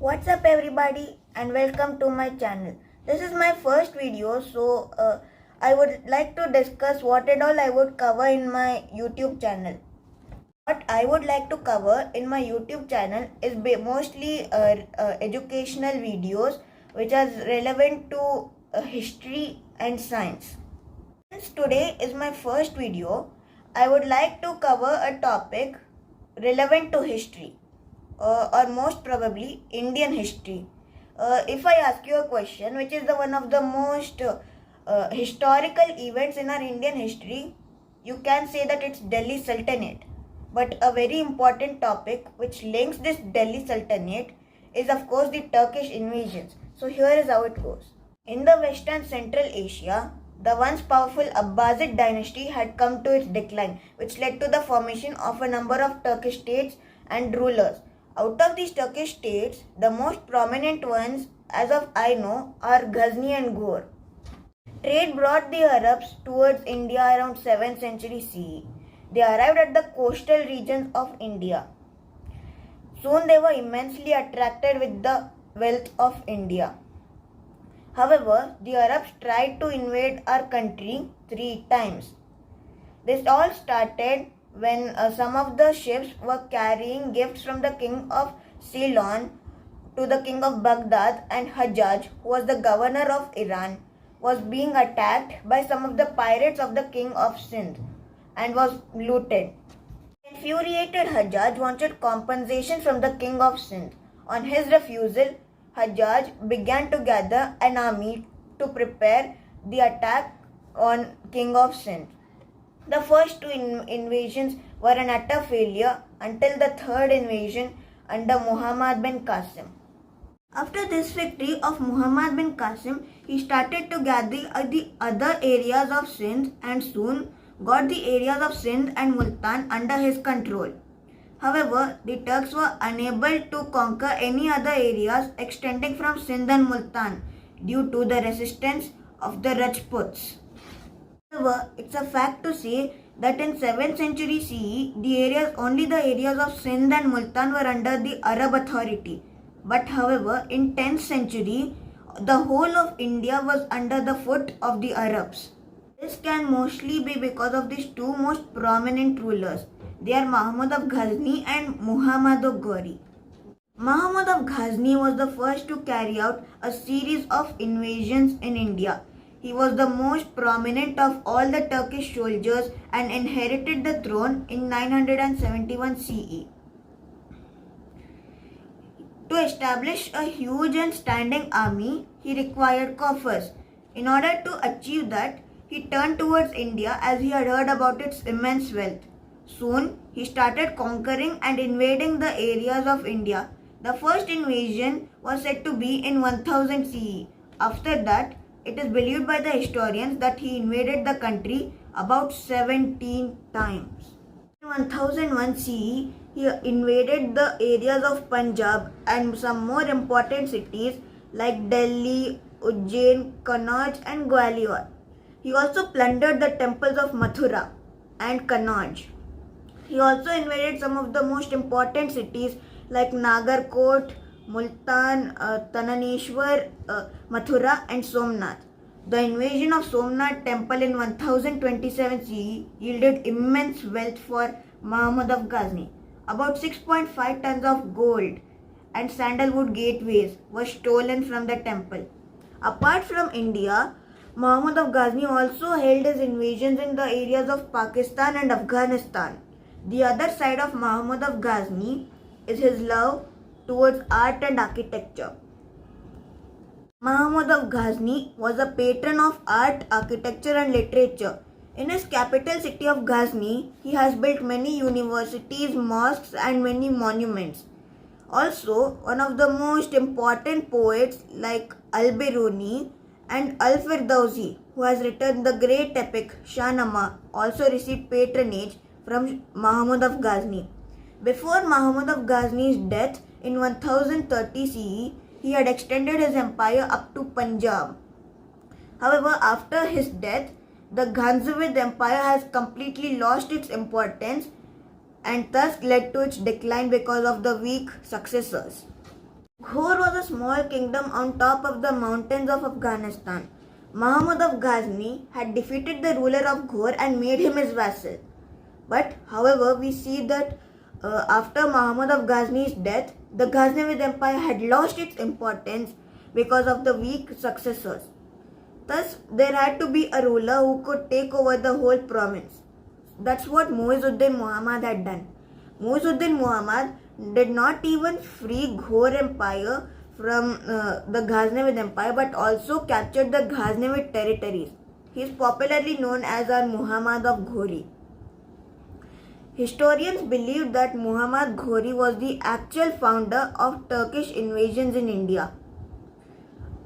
What's up everybody and welcome to my channel. This is my first video, so I would like to discuss what and all I would cover in my YouTube channel. What I would like to cover in my YouTube channel is mostly educational videos which are relevant to history and science. Since today is my first video, I would like to cover a topic relevant to history. Or most probably Indian history. If I ask you a question, which is the one of the most historical events in our Indian history, you can say that it's Delhi Sultanate. But a very important topic which links this Delhi Sultanate is of course the Turkish invasions. So here is how it goes. In the Western Central Asia, the once powerful Abbasid dynasty had come to its decline, which led to the formation of a number of Turkish states and rulers. Out of these Turkish states, the most prominent ones, as of I know, are Ghazni and Ghor. Trade brought the Arabs towards India around 7th century CE. They arrived at the coastal regions of India. Soon they were immensely attracted with the wealth of India. However, the Arabs tried to invade our country 3 times. This all started when some of the ships were carrying gifts from the king of Ceylon to the king of Baghdad, and Hajjaj, who was the governor of Iran, was being attacked by some of the pirates of the king of Sindh and was looted. Infuriated Hajjaj wanted compensation from the king of Sindh. On his refusal, Hajjaj began to gather an army to prepare the attack on king of Sindh. The first 2 invasions were an utter failure until the 3rd invasion under Muhammad bin Qasim. After this victory of Muhammad bin Qasim, he started to gather the other areas of Sindh and soon got the areas of Sindh and Multan under his control. However, the Turks were unable to conquer any other areas extending from Sindh and Multan due to the resistance of the Rajputs. However, it's a fact to say that in 7th century CE, only the areas of Sindh and Multan were under the Arab authority. But however, in 10th century, the whole of India was under the foot of the Arabs. This can mostly be because of these 2 most prominent rulers. They are Mahmud of Ghazni and Muhammad of Ghori. Mahmud of Ghazni was the first to carry out a series of invasions in India. He was the most prominent of all the Turkish soldiers and inherited the throne in 971 CE. To establish a huge and standing army, he required coffers. In order to achieve that, he turned towards India as he had heard about its immense wealth. Soon, he started conquering and invading the areas of India. The first invasion was said to be in 1000 CE. After that, it is believed by the historians that he invaded the country about 17 times. In 1001 CE, he invaded the areas of Punjab and some more important cities like Delhi, Ujjain, Kannauj and Gwalior. He also plundered the temples of Mathura and Kannauj. He also invaded some of the most important cities like Nagarkot, Multan, Tananeshwar, Mathura and Somnath. The invasion of Somnath temple in 1027 CE yielded immense wealth for Mahmud of Ghazni. About 6.5 tons of gold and sandalwood gateways were stolen from the temple. Apart from India, Mahmud of Ghazni also held his invasions in the areas of Pakistan and Afghanistan. The other side of Mahmud of Ghazni is his love towards art and architecture. Mahmud of Ghazni was a patron of art, architecture and literature. In his capital city of Ghazni, he has built many universities, mosques and many monuments. Also, one of the most important poets like Al-Biruni and Al-Firdausi, who has written the great epic Shahnama, also received patronage from Mahmud of Ghazni. Before Mahmud of Ghazni's death in 1030 CE, he had extended his empire up to Punjab. However, after his death, the Ghaznavid empire has completely lost its importance and thus led to its decline because of the weak successors. Ghor was a small kingdom on top of the mountains of Afghanistan. Mahmud of Ghazni had defeated the ruler of Ghor and made him his vassal. But, however, we see that after Mahmud of Ghazni's death, the Ghaznavid Empire had lost its importance because of the weak successors. Thus, there had to be a ruler who could take over the whole province. That's what Muizzuddin Muhammad had done. Muizzuddin Muhammad did not even free Ghor Empire from the Ghaznavid Empire but also captured the Ghaznavid territories. He is popularly known as our Muhammad of Ghori. Historians believe that Muhammad Ghori was the actual founder of Turkish invasions in India.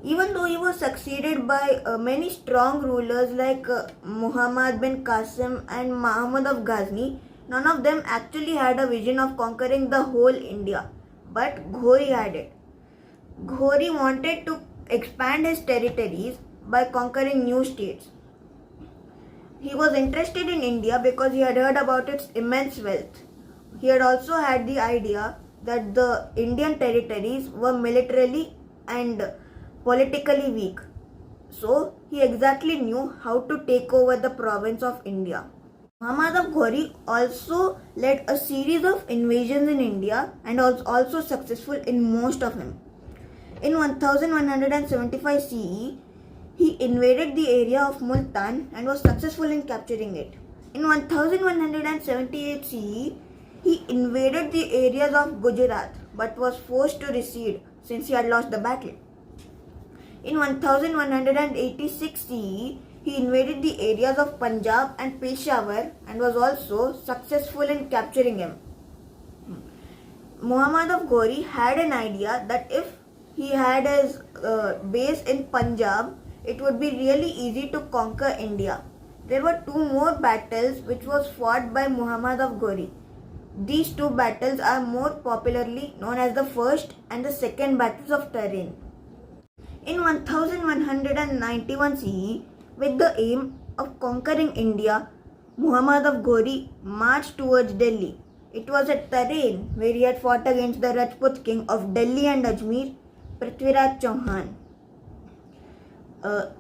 Even though he was succeeded by many strong rulers like Muhammad bin Qasim and Mahmud of Ghazni, none of them actually had a vision of conquering the whole India. But Ghori had it. Ghori wanted to expand his territories by conquering new states. He was interested in India because he had heard about its immense wealth. He had also had the idea that the Indian territories were militarily and politically weak. So he exactly knew how to take over the province of India. Muhammad of Ghori also led a series of invasions in India and was also successful in most of them. In 1175 CE, he invaded the area of Multan and was successful in capturing it. In 1178 CE, he invaded the areas of Gujarat but was forced to recede since he had lost the battle. In 1186 CE, he invaded the areas of Punjab and Peshawar and was also successful in capturing him. Muhammad of Ghori had an idea that if he had his base in Punjab, it would be really easy to conquer India. There were two more battles which was fought by Muhammad of Ghori. These two battles are more popularly known as the first and the second battles of Tarin. In 1191 CE, with the aim of conquering India, Muhammad of Ghori marched towards Delhi. It was at Tarin where he had fought against the Rajput king of Delhi and Ajmer, Prithviraj Chauhan.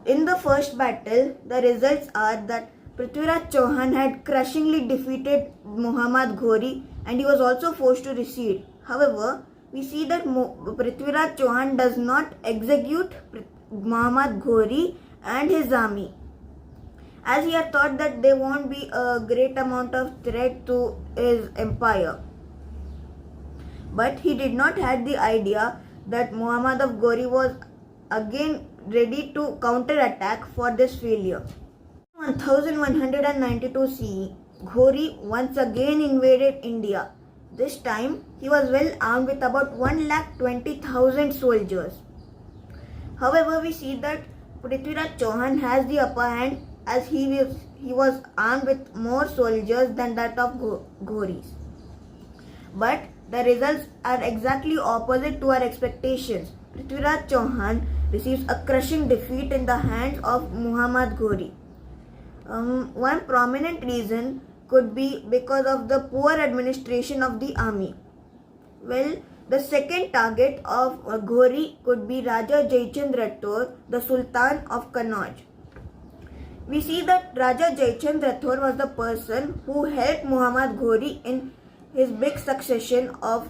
In the first battle, the results are that Prithviraj Chauhan had crushingly defeated Muhammad Ghori and he was also forced to recede. However, we see that Prithviraj Chauhan does not execute Muhammad Ghori and his army, as he had thought that they won't be a great amount of threat to his empire. But he did not have the idea that Muhammad of Ghori was again ready to counterattack for this failure. In 1192 CE, Ghori once again invaded India. This time, he was well armed with about 1,20,000 soldiers. However, we see that Prithviraj Chauhan has the upper hand as he was armed with more soldiers than that of Ghoris. But the results are exactly opposite to our expectations. Prithviraj Chauhan receives a crushing defeat in the hands of Muhammad Ghori. One prominent reason could be because of the poor administration of the army. Well, the second target of Ghori could be Raja Jaichand Rathore, the Sultan of Kannauj. We see that Raja Jaichand Rathore was the person who helped Muhammad Ghori in his big succession of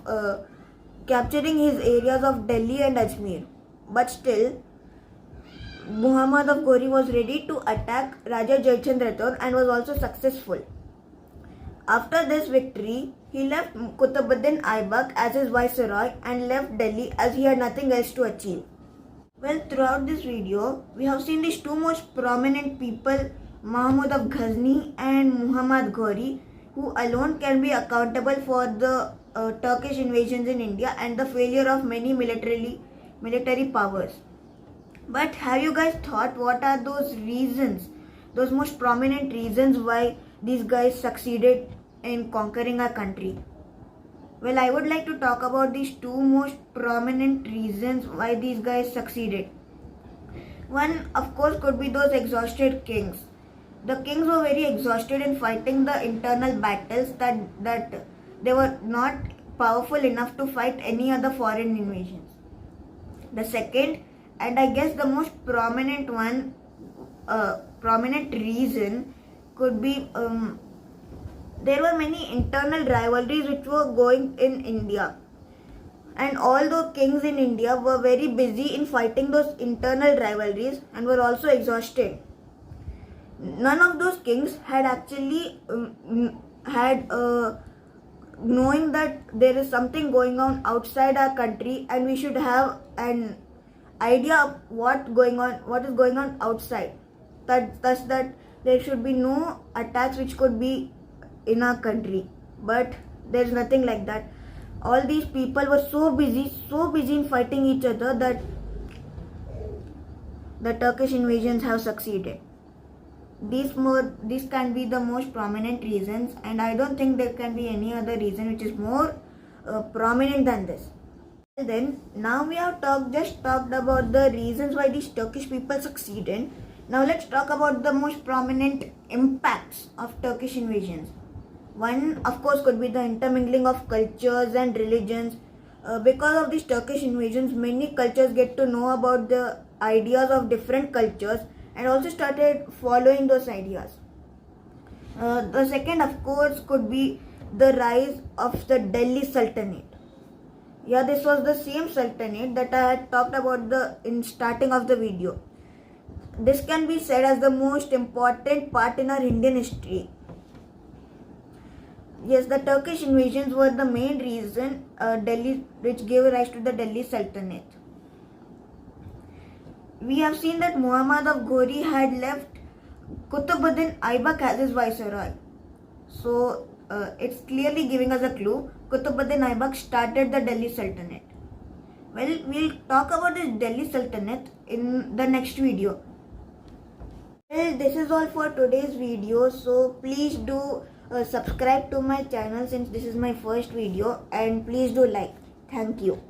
capturing his areas of Delhi and Ajmer. But still, Muhammad of Ghori was ready to attack Raja Jaichand Rathore and was also successful. After this victory, he left Qutbuddin Aibak as his viceroy and left Delhi as he had nothing else to achieve. Well, throughout this video, we have seen these two most prominent people, Mahmud of Ghazni and Muhammad Ghori, who alone can be accountable for the Turkish invasions in India and the failure of many military powers. But have you guys thought what are those reasons, those most prominent reasons why these guys succeeded in conquering our country? Well, I would like to talk about these two most prominent reasons why these guys succeeded. One, of course, could be those exhausted kings. The kings were very exhausted in fighting the internal battles that they were not powerful enough to fight any other foreign invasions. The second, and I guess the most prominent one, prominent reason could be there were many internal rivalries which were going in India, and all the kings in India were very busy in fighting those internal rivalries and were also exhausted. None of those kings had actually had knowing that there is something going on outside our country and we should have an idea of what is going on outside, thus that there should be no attacks which could be in our country. But there's nothing like that. All these people were so busy in fighting each other that the Turkish invasions have succeeded. These can be the most prominent reasons, and I don't think there can be any other reason which is more prominent than this. Then now we have just talked about the reasons why these Turkish people succeeded. Now let's talk about the most prominent impacts of Turkish invasions. One, of course, could be the intermingling of cultures and religions. Because of these Turkish invasions, many cultures get to know about the ideas of different cultures and also started following those ideas. The second, of course, could be the rise of the Delhi Sultanate. Yeah, this was the same sultanate that I had talked about in starting of the video. This can be said as the most important part in our Indian history. Yes, the Turkish invasions were the main reason which gave rise to the Delhi Sultanate. We have seen that Muhammad of Ghori had left Qutbuddin Aibak as his viceroy. So it's clearly giving us a clue. Qutbuddin Aibak started the Delhi Sultanate. Well, we'll talk about this Delhi Sultanate in the next video. Well, this is all for today's video. So please do subscribe to my channel since this is my first video, and please do like. Thank you.